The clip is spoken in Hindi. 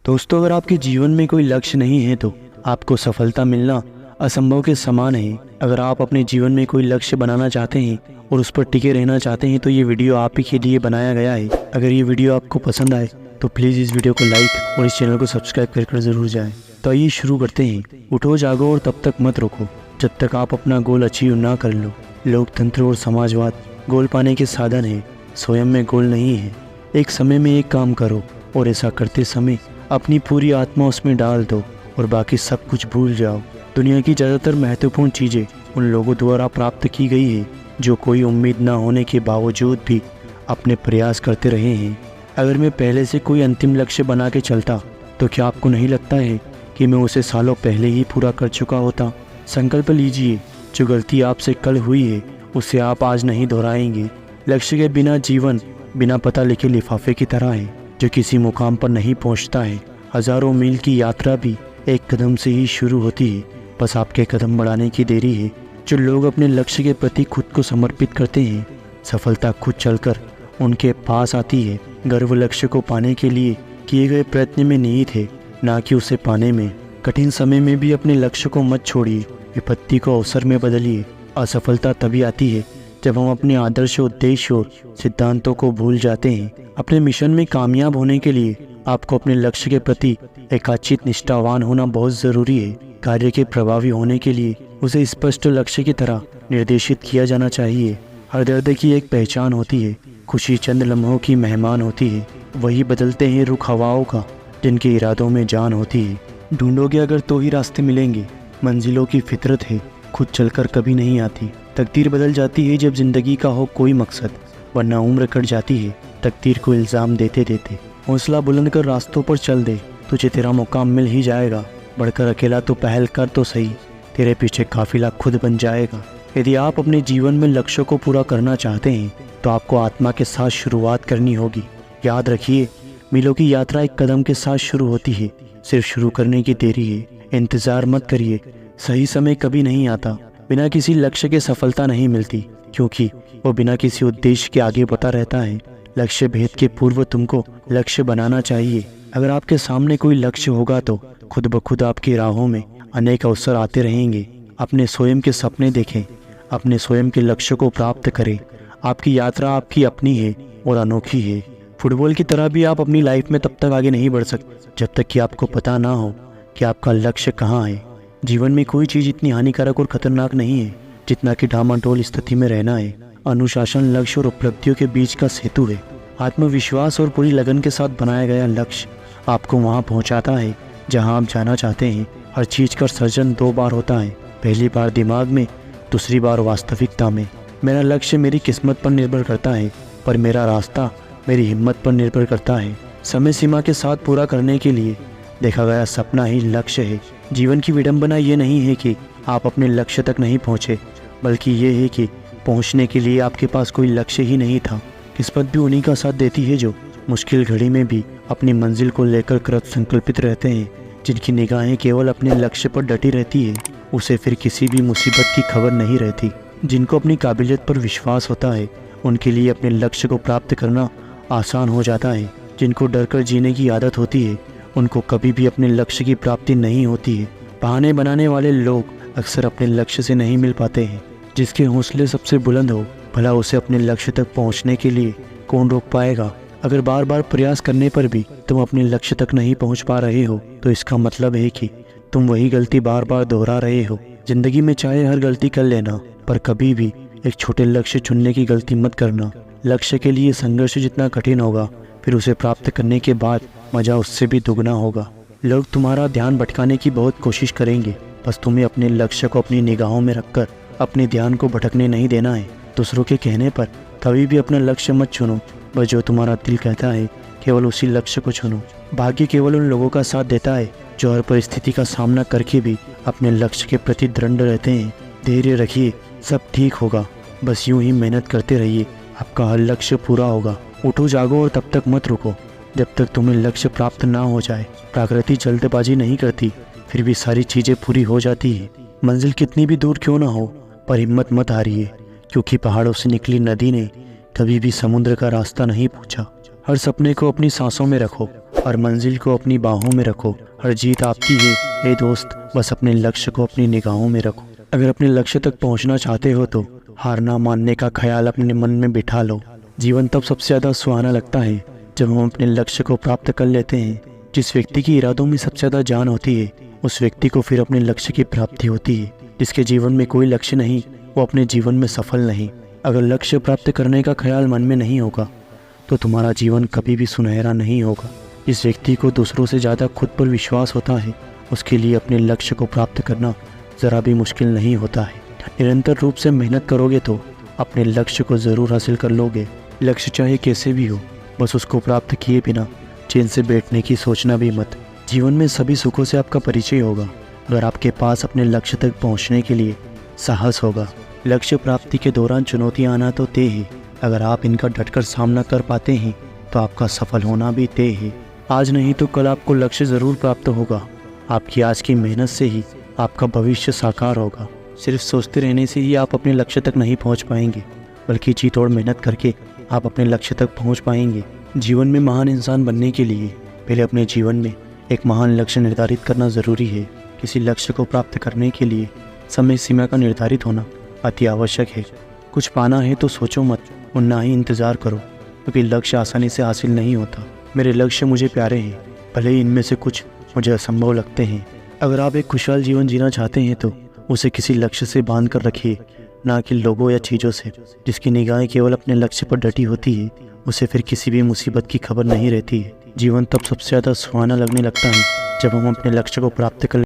दोस्तों, अगर आपके जीवन में कोई लक्ष्य नहीं है तो आपको सफलता मिलना असंभव के समान है। अगर आप अपने जीवन में कोई लक्ष्य बनाना चाहते हैं और उस पर टिके रहना चाहते हैं तो ये वीडियो आप ही के लिए बनाया गया है। अगर ये वीडियो आपको पसंद आए तो प्लीज़ इस वीडियो को लाइक और इस चैनल को सब्सक्राइब कर ज़रूर जाएं। तो आइए शुरू करते हैं। उठो जागो और तब तक मत रुको जब तक आप अपना गोल अचीव ना कर लो। लोकतंत्र और समाजवाद गोल पाने के साधन है, स्वयं में गोल नहीं है। एक समय में एक काम करो और ऐसा करते समय अपनी पूरी आत्मा उसमें डाल दो और बाकी सब कुछ भूल जाओ। दुनिया की ज़्यादातर महत्वपूर्ण चीज़ें उन लोगों द्वारा प्राप्त की गई है जो कोई उम्मीद ना होने के बावजूद भी अपने प्रयास करते रहे हैं। अगर मैं पहले से कोई अंतिम लक्ष्य बना के चलता तो क्या आपको नहीं लगता है कि मैं उसे सालों पहले ही पूरा कर चुका होता? संकल्प लीजिए, जो गलती आपसे कल हुई है उसे आप आज नहीं दोहराएंगे। लक्ष्य के बिना जीवन बिना पता लिखे लिफाफे की तरह है जो किसी मुकाम पर नहीं पहुंचता है। हजारों मील की यात्रा भी एक कदम से ही शुरू होती है, बस आपके कदम बढ़ाने की देरी है। जो लोग अपने लक्ष्य के प्रति खुद को समर्पित करते हैं, सफलता खुद चलकर उनके पास आती है। गर्व लक्ष्य को पाने के लिए किए गए प्रयत्न में निहित है, ना कि उसे पाने में। कठिन समय में भी अपने लक्ष्य को मत छोड़िए, विपत्ति को अवसर में बदलिए। असफलता तभी आती है जब हम अपने आदर्श, उद्देश्य और सिद्धांतों को भूल जाते हैं। अपने मिशन में कामयाब होने के लिए आपको अपने लक्ष्य के प्रति एकाचित निष्ठावान होना बहुत ज़रूरी है। कार्य के प्रभावी होने के लिए उसे स्पष्ट लक्ष्य की तरह निर्देशित किया जाना चाहिए। हर दर्द की एक पहचान होती है, खुशी चंद लम्हों की मेहमान होती है। वही बदलते हैं रुख हवाओं का जिनके इरादों में जान होती है। ढूंढोगे अगर तो ही रास्ते मिलेंगे। मंजिलों की फितरत है, खुद चलकर कभी नहीं आती। तकदीर बदल जाती है जब जिंदगी का हो कोई मकसद, वरना उम्र कट जाती है तकदीर को इल्ज़ाम देते देते। हौसला बुलंद कर रास्तों पर चल दे, तुझे तेरा मुकाम मिल ही जाएगा। बढ़कर अकेला तो पहल कर तो सही, तेरे पीछे काफिला खुद बन जाएगा। यदि आप अपने जीवन में लक्ष्यों को पूरा करना चाहते हैं तो आपको आत्मा के साथ शुरुआत करनी होगी। याद रखिए, मीलों की यात्रा एक कदम के साथ शुरू होती है, सिर्फ शुरू करने की देरी है। इंतज़ार मत करिए, सही समय कभी नहीं आता। बिना किसी लक्ष्य के सफलता नहीं मिलती, क्योंकि वो बिना किसी उद्देश्य के आगे बढ़ता रहता है। लक्ष्य भेद के पूर्व तुमको लक्ष्य बनाना चाहिए। अगर आपके सामने कोई लक्ष्य होगा तो खुद ब खुद आपकी राहों में अनेक अवसर आते रहेंगे। अपने स्वयं के सपने देखें, अपने स्वयं के लक्ष्य को प्राप्त करें। आपकी यात्रा आपकी अपनी है और अनोखी है। फुटबॉल की तरह भी आप अपनी लाइफ में तब तक आगे नहीं बढ़ सकते जब तक कि आपको पता ना हो कि आपका लक्ष्य कहाँ है। जीवन में कोई चीज़ इतनी हानिकारक और खतरनाक नहीं है जितना कि डामाडोल स्थिति में रहना है। अनुशासन लक्ष्य और उपलब्धियों के बीच का सेतु है। आत्मविश्वास और पूरी लगन के साथ बनाया गया लक्ष्य आपको वहां पहुंचाता है जहां आप जाना चाहते हैं। हर चीज़ का सर्जन दो बार होता है, पहली बार दिमाग में, दूसरी बार वास्तविकता में। मेरा लक्ष्य मेरी किस्मत पर निर्भर करता है, पर मेरा रास्ता मेरी हिम्मत पर निर्भर करता है। समय सीमा के साथ पूरा करने के लिए देखा गया सपना ही लक्ष्य है। जीवन की विडंबना ये नहीं है कि आप अपने लक्ष्य तक नहीं पहुँचे, बल्कि ये है कि पहुंचने के लिए आपके पास कोई लक्ष्य ही नहीं था। किस्मत भी उन्हीं का साथ देती है जो मुश्किल घड़ी में भी अपनी मंजिल को लेकर कृत संकल्पित रहते हैं। जिनकी निगाहें केवल अपने लक्ष्य पर डटी रहती है, उसे फिर किसी भी मुसीबत की खबर नहीं रहती। जिनको अपनी काबिलियत पर विश्वास होता है, उनके लिए अपने लक्ष्य को प्राप्त करना आसान हो जाता है। जिनको डर कर जीने की आदत होती है, उनको कभी भी अपने लक्ष्य की प्राप्ति नहीं होती है। बहाने बनाने वाले लोग अक्सर अपने लक्ष्य से नहीं मिल पाते हैं। जिसके हौसले सबसे बुलंद हो, भला उसे अपने लक्ष्य तक पहुंचने के लिए कौन रोक पाएगा? अगर बार बार प्रयास करने पर भी तुम अपने लक्ष्य तक नहीं पहुंच पा रहे हो तो इसका मतलब है कि तुम वही गलती बार बार दोहरा रहे हो। जिंदगी में चाहे हर गलती कर लेना, पर कभी भी एक छोटे लक्ष्य चुनने की गलती मत करना। लक्ष्य के लिए संघर्ष जितना कठिन होगा, फिर उसे प्राप्त करने के बाद मजा उससे भी दुगना होगा। लोग तुम्हारा ध्यान भटकाने की बहुत कोशिश करेंगे, बस तुम्हें अपने लक्ष्य को अपनी निगाहों में रखकर अपने ध्यान को भटकने नहीं देना है। दूसरों के कहने पर कभी भी अपना लक्ष्य मत चुनो, बस जो तुम्हारा दिल कहता है केवल उसी लक्ष्य को चुनो। भाग्य केवल उन लोगों का साथ देता है जो हर परिस्थिति का सामना करके भी अपने लक्ष्य के प्रति दृढ़ रहते हैं। धैर्य रखिए, सब ठीक होगा। बस यूं ही मेहनत करते रहिए, आपका हर लक्ष्य पूरा होगा। उठो जागो और तब तक मत रुको जब तक तुम्हें लक्ष्य प्राप्त ना हो जाए। प्रकृति जल्दबाजी नहीं करती, फिर भी सारी चीज़ें पूरी हो जाती है। मंजिल कितनी भी दूर क्यों ना हो, पर हिम्मत मत हारिए, क्योंकि पहाड़ों से निकली नदी ने कभी भी समुद्र का रास्ता नहीं पूछा। हर सपने को अपनी सांसों में रखो, हर मंजिल को अपनी बाहों में रखो। हर जीत आपकी है ए दोस्त, बस अपने लक्ष्य को अपनी निगाहों में रखो। अगर अपने लक्ष्य तक पहुंचना चाहते हो तो हार ना मानने का ख्याल अपने मन में बिठा लो। जीवन तब सबसे ज़्यादा सुहाना लगता है जब हम अपने लक्ष्य को प्राप्त कर लेते हैं। जिस व्यक्ति की इरादों में सबसे ज़्यादा जान होती है उस व्यक्ति को फिर अपने लक्ष्य की प्राप्ति होती है। जिसके जीवन में कोई लक्ष्य नहीं वो अपने जीवन में सफल नहीं। अगर लक्ष्य प्राप्त करने का ख्याल मन में नहीं होगा तो तुम्हारा जीवन कभी भी सुनहरा नहीं होगा। जिस व्यक्ति को दूसरों से ज़्यादा खुद पर विश्वास होता है उसके लिए अपने लक्ष्य को प्राप्त करना ज़रा भी मुश्किल नहीं होता है। निरंतर रूप से मेहनत करोगे तो अपने लक्ष्य को ज़रूर हासिल कर लोगे। लक्ष्य चाहे कैसे भी हो, बस उसको प्राप्त किए बिना चैन से बैठने की सोचना भी मत। जीवन में सभी सुखों से आपका परिचय होगा अगर आपके पास अपने लक्ष्य तक पहुंचने के लिए साहस होगा। लक्ष्य प्राप्ति के दौरान चुनौतियां आना तो तय है, अगर आप इनका डटकर सामना कर पाते हैं तो आपका सफल होना भी तय है। आज नहीं तो कल आपको लक्ष्य ज़रूर प्राप्त होगा। आपकी आज की मेहनत से ही आपका भविष्य साकार होगा। सिर्फ सोचते रहने से ही आप अपने लक्ष्य तक नहीं पहुंच पाएंगे, बल्कि जी तोड़ मेहनत करके आप अपने लक्ष्य तक पहुंच पाएंगे। जीवन में महान इंसान बनने के लिए पहले अपने जीवन में एक महान लक्ष्य निर्धारित करना ज़रूरी है। किसी लक्ष्य को प्राप्त करने के लिए समय सीमा का निर्धारित होना अति आवश्यक है। कुछ पाना है तो सोचो मत और ना ही इंतज़ार करो, क्योंकि लक्ष्य आसानी से हासिल नहीं होता। मेरे लक्ष्य मुझे प्यारे हैं, भले ही इनमें से कुछ मुझे असंभव लगते हैं। अगर आप एक खुशहाल जीवन जीना चाहते हैं तो उसे किसी लक्ष्य से बांध कर रखिए, ना कि लोगों या चीज़ों से। जिसकी निगाहें केवल अपने लक्ष्य पर डटी होती है उसे फिर किसी भी मुसीबत की खबर नहीं रहती है। जीवन तब सबसे ज़्यादा सुहाना लगने लगता है जब हम अपने लक्ष्य को प्राप्त कर